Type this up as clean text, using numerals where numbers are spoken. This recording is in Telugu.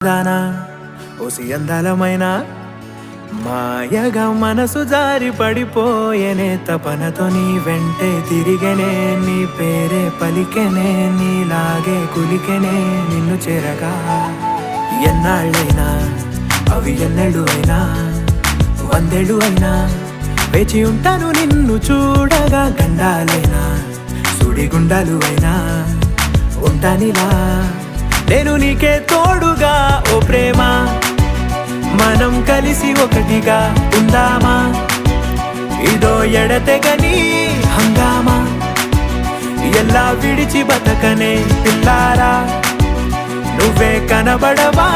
దానా ఓసి అందాలమైన మాయగా మనసు జారి పడిపోయేనే తపనతో నీ వెంటే తిరిగనే నీ పేరే పలికెనే నీలాగే కులికెనే నిన్ను చేరగా ఎన్నాళ్ళైనా అవి ఎన్నెళ్ళు అయినా వందేళ్ళు అయినా వేచి ఉంటాను నిన్ను చూడగా గండాలైనా సుడిగుండాలు అయినా ఉంటానిలా నేను నీకే తోడుగా ఓ ప్రేమ మనం కలిసి ఒకటిగా ఉందామా ఇదో ఎడతెగని హంగామా ఎలా విడిచి బతకనే పిల్లారా నువ్వే కనబడవా